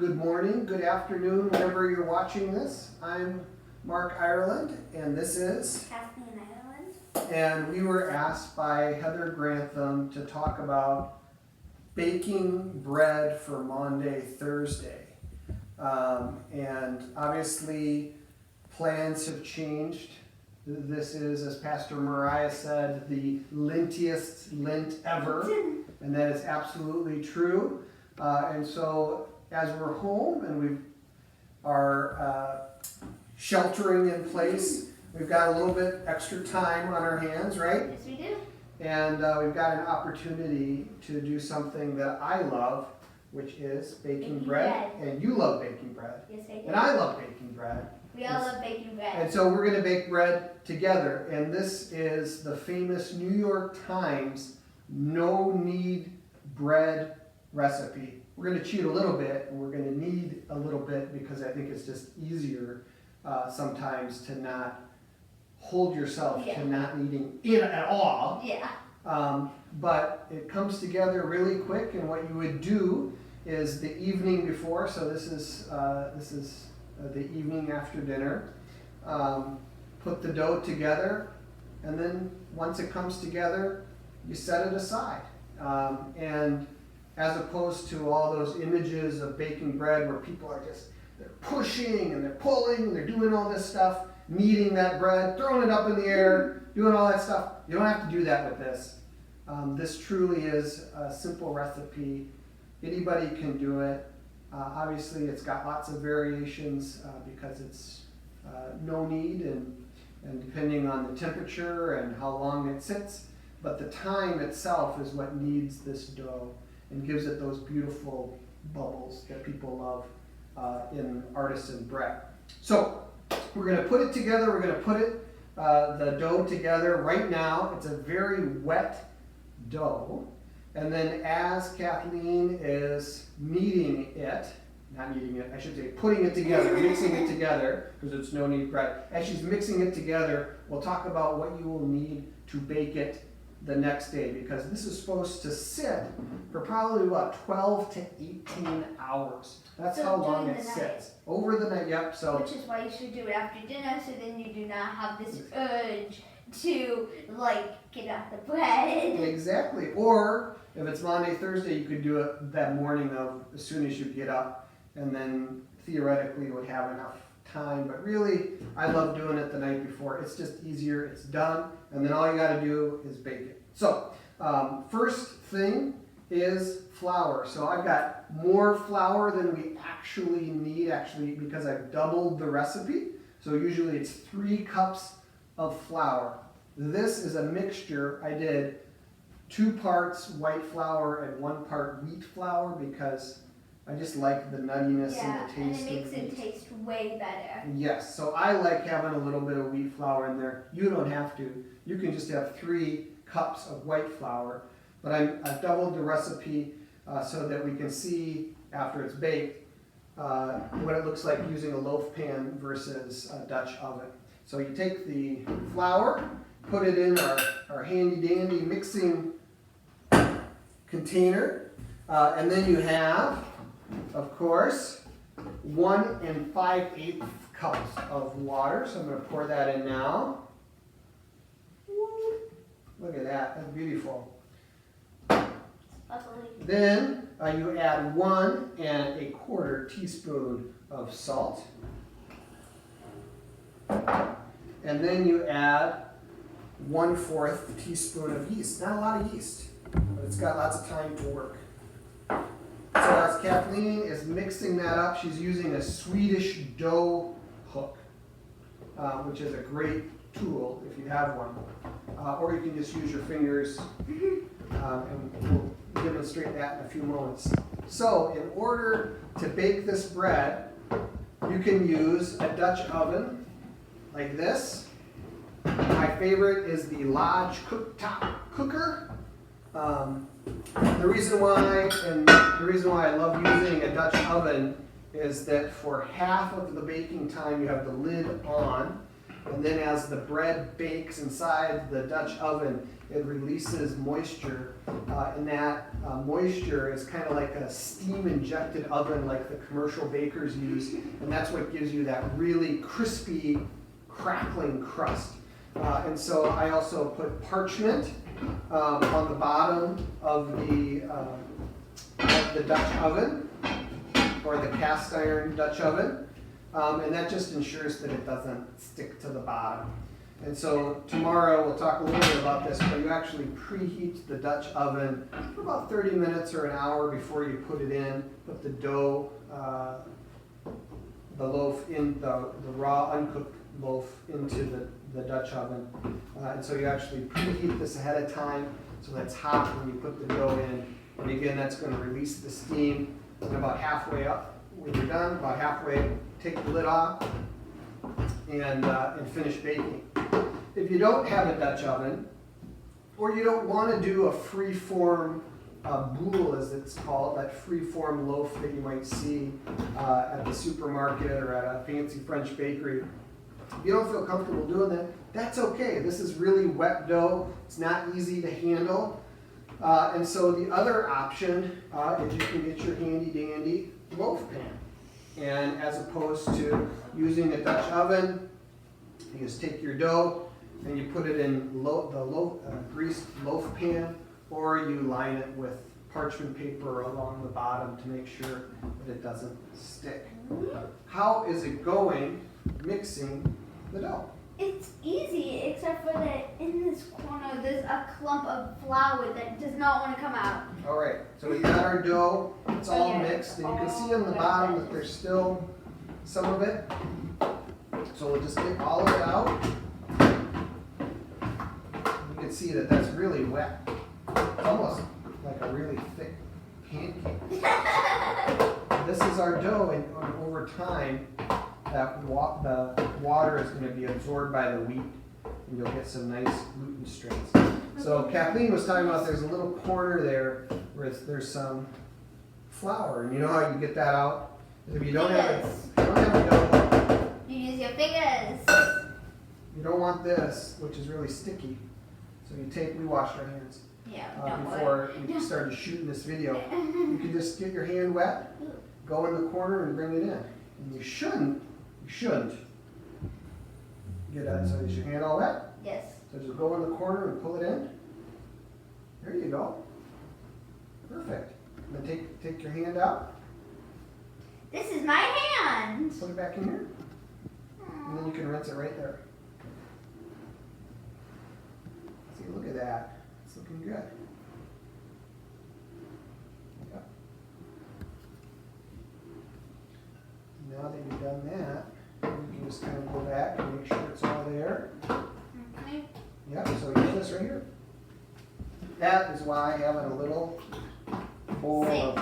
Good morning, good afternoon, whenever you're watching this. I'm Mark Ireland, and this is Hamline, Ireland. And we were asked by Heather Grantham to talk about baking bread for Maundy, Thursday. And obviously, plans have changed. This is, as Pastor Mariah said, the lintiest Lent ever, and that is absolutely true. And so, as we're home and we are sheltering in place, we've got a little bit extra time on our hands, right? Yes, we do. And we've got an opportunity to do something that I love, which is baking bread. And you love baking bread. Yes, I do. And I love baking bread. We all love baking bread. And so we're going to bake bread together. And this is the famous New York Times no-knead bread recipe. We're going to cheat a little bit, and we're going to knead a little bit because I think it's just easier sometimes to not hold yourself to not kneading it at all. Yeah. But it comes together really quick, and what you would do is the evening before. So this is the evening after dinner. Put the dough together, and then once it comes together, you set it aside. And as opposed to all those images of baking bread where people are they're pushing and they're pulling and they're doing all this stuff, kneading that bread, throwing it up in the air, doing all that stuff. You don't have to do that with this. This truly is a simple recipe. Anybody can do it. Obviously, it's got lots of variations because it's no knead and depending on the temperature and how long it sits. But the time itself is what kneads this dough and gives it those beautiful bubbles that people love in artisan bread. So we're going to put it together. We're going to put the dough together right now. It's a very wet dough. And then as Kathleen is putting it together, mixing it together, because it's no knead bread. As she's mixing it together, we'll talk about what you will need to bake it the next day, because this is supposed to sit for probably about 12 to 18 hours. That's So how long during it the sits. Over the night, yep. So Which is why you should do it after dinner, so then you do not have this urge to get out the bread. exactly. Or if it's Maundy, Thursday, you could do it that morning of as soon as you get up, and then theoretically you would have enough time. But really, I love doing it the night before. It's just easier. It's done, and then all you got to do is bake it. So first thing is flour. So I've got more flour than we actually need, because I've doubled the recipe. So usually it's 3 cups of flour. This is a mixture. I did 2 parts white flour and 1 part wheat flour because I just like the nuttiness and the taste. And it makes it taste way better. Yes, so I like having a little bit of wheat flour in there. You don't have to. You can just have 3 cups of white flour. But I've doubled the recipe so that we can see after it's baked what it looks like using a loaf pan versus a Dutch oven. So you take the flour, put it in our handy dandy mixing container, and then you have, of course, 1 5/8 cups of water. So I'm going to pour that in now. Look at that, that's beautiful. Then you add 1 1/4 teaspoon of salt. And then you add 1/4 teaspoon of yeast. Not a lot of yeast, but it's got lots of time to work. So as Kathleen is mixing that up, she's using a Swedish dough hook, which is a great tool if you have one. Or you can just use your fingers, and we'll demonstrate that in a few moments. So in order to bake this bread, you can use a Dutch oven like this. My favorite is the Lodge cooktop cooker. The reason why I love using a Dutch oven is that for half of the baking time you have the lid on, and then as the bread bakes inside the Dutch oven, it releases moisture, and that moisture is kind of like a steam-injected oven like the commercial bakers use, and that's what gives you that really crispy, crackling crust. And so I also put parchment on the bottom of the Dutch oven, or the cast iron Dutch oven, and that just ensures that it doesn't stick to the bottom. And so tomorrow we'll talk a little bit about this, but you actually preheat the Dutch oven for about 30 minutes or an hour before you put it in. Put the dough, the loaf in, the raw uncooked loaf into the Dutch oven. And so you actually preheat this ahead of time so that's hot when you put the dough in. And again, that's going to release the steam. And about halfway up, when you're done, about halfway, take the lid off and finish baking. If you don't have a Dutch oven, or you don't want to do a free-form boule, as it's called, that free-form loaf that you might see at the supermarket or at a fancy French bakery, if you don't feel comfortable doing that, that's okay. This is really wet dough. It's not easy to handle. And so the other option is you can get your handy-dandy loaf pan. And as opposed to using a Dutch oven, you just take your dough and you put it in greased loaf pan, or you line it with parchment paper along the bottom to make sure that it doesn't stick. How is it going mixing the dough? It's easy, except for that in this corner there's a clump of flour that does not want to come out. All right, so we got our dough. It's all mixed, and you can see on the bottom that there's still some of it. So we'll just get all of it out. You can see that that's really wet. It's almost like a really thick pancake. This is our dough, and over time, the water is going to be absorbed by the wheat, and you'll get some nice gluten strains. So Kathleen was talking about there's a little corner there where there's some flour, and you know how you get that out? If you don't have a dough, you use your fingers. you don't want this, which is really sticky. So we washed our hands before we started shooting this video. You can just get your hand wet, go in the corner and bring it in. And you shouldn't get that. So is your hand all wet? Yes. So just go in the corner and pull it in. There you go. Perfect. And then take your hand out. This is my hand. Put it back in here. And then you can rinse it right there. See, look at that. It's looking good. Yep. Now that you've done that, you can just kind of go back and make sure it's all there. Okay. Yep, so here's this right here. That is why having a little bowl of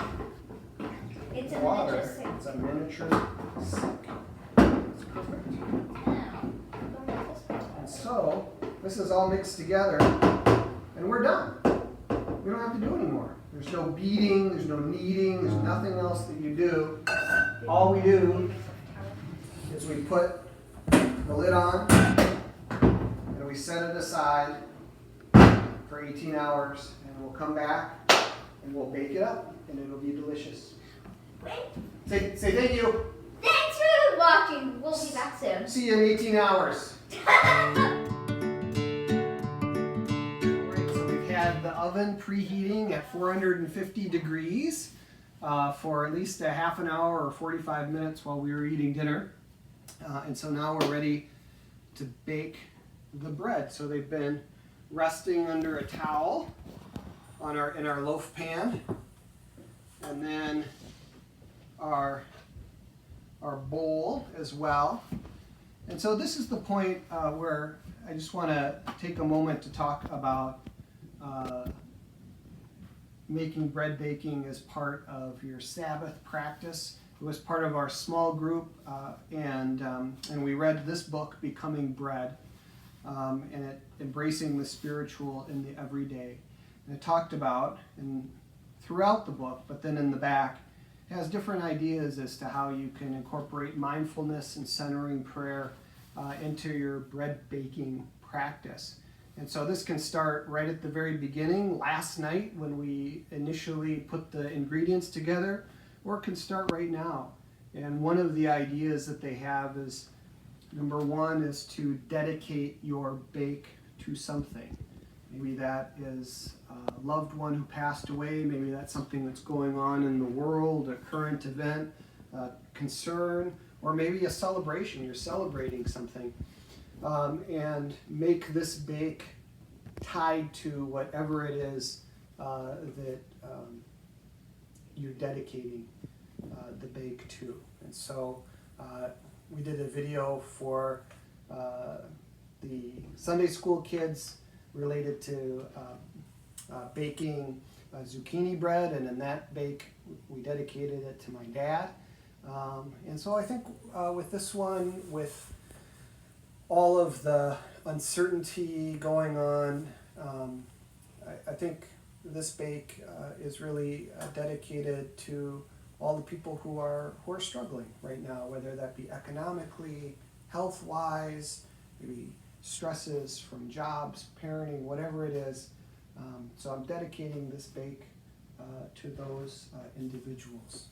It's a water. miniature sink. It's a miniature sink. It's perfect. And so, this is all mixed together, and we're done. We don't have to do anymore. There's no beating, there's no kneading, there's nothing else that you do. All we do is we put the lid on, and we set it aside for 18 hours, and we'll come back, and we'll bake it up, and it'll be delicious. Wait. Say thank you. Thanks for watching. We'll be back soon. See you in 18 hours. So we've had the oven preheating at 450 degrees for at least a half an hour or 45 minutes while we were eating dinner. And so now we're ready to bake the bread. So they've been resting under a towel in our loaf pan. And then our bowl as well. And so this is the point where I just want to take a moment to talk about making bread baking as part of your Sabbath practice. It was part of our small group, and we read this book, Becoming Bread, and embracing the spiritual in the everyday. And it talked about, and throughout the book, but then in the back, it has different ideas as to how you can incorporate mindfulness and centering prayer into your bread baking practice. And so this can start right at the very beginning, last night when we initially put the ingredients together, or it can start right now. And one of the ideas that they have is, number one is to dedicate your bake to something. Maybe that is a loved one who passed away, maybe that's something that's going on in the world, a current event, a concern, or maybe a celebration, you're celebrating something. And make this bake tied to whatever it is that you're dedicating the bake to. And so we did a video for the Sunday school kids related to baking zucchini bread, and in that bake we dedicated it to my dad. And so I think with this one, with all of the uncertainty going on, I think this bake is really dedicated to all the people who are struggling right now, whether that be economically, health-wise, maybe stresses from jobs, parenting, whatever it is. So I'm dedicating this bake to those individuals.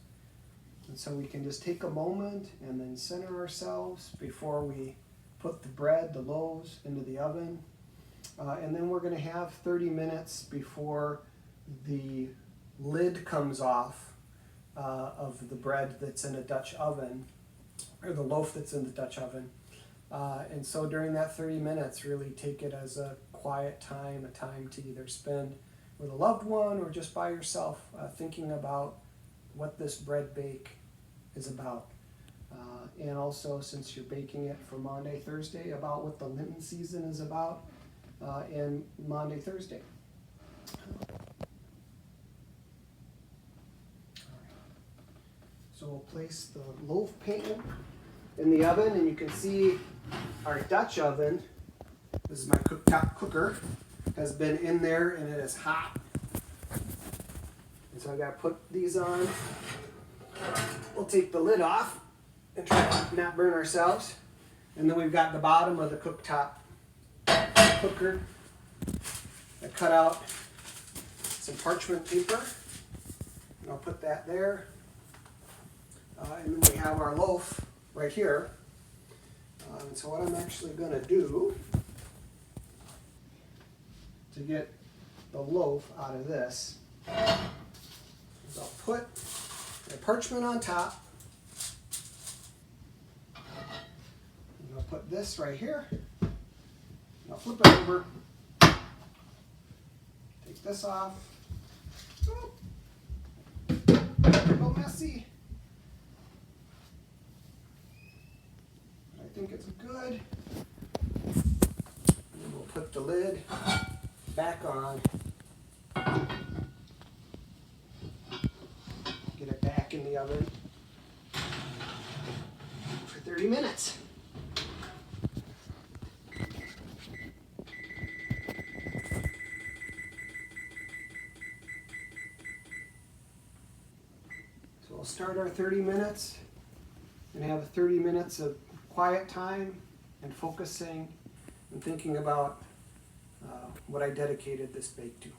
And so we can just take a moment and then center ourselves before we put the bread, the loaves, into the oven. And then we're going to have 30 minutes before the lid comes off of the bread that's in a Dutch oven, or the loaf that's in the Dutch oven. And so during that 30 minutes, really take it as a quiet time, a time to either spend with a loved one or just by yourself, thinking about what this bread bake is about. And also, since you're baking it for Maundy, Thursday, about what the Lenten season is about, and Maundy, Thursday. So we'll place the loaf pan in the oven, and you can see our Dutch oven, this is my cooktop cooker, has been in there and it is hot. And so I gotta put these on. We'll take the lid off and try to not burn ourselves. And then we've got the bottom of the cooktop cooker. I cut out some parchment paper, and I'll put that there. And then we have our loaf right here. So what I'm actually going to do to get the loaf out of this is I'll put the parchment on top. And I'll put this right here. And I'll flip it over. Take this off. Oh, a little messy. I think it's good. And then we'll put the lid back on. Get it back in the oven for 30 minutes. So we'll start our 30 minutes and have 30 minutes of quiet time and focusing and thinking about what I dedicated this bake to.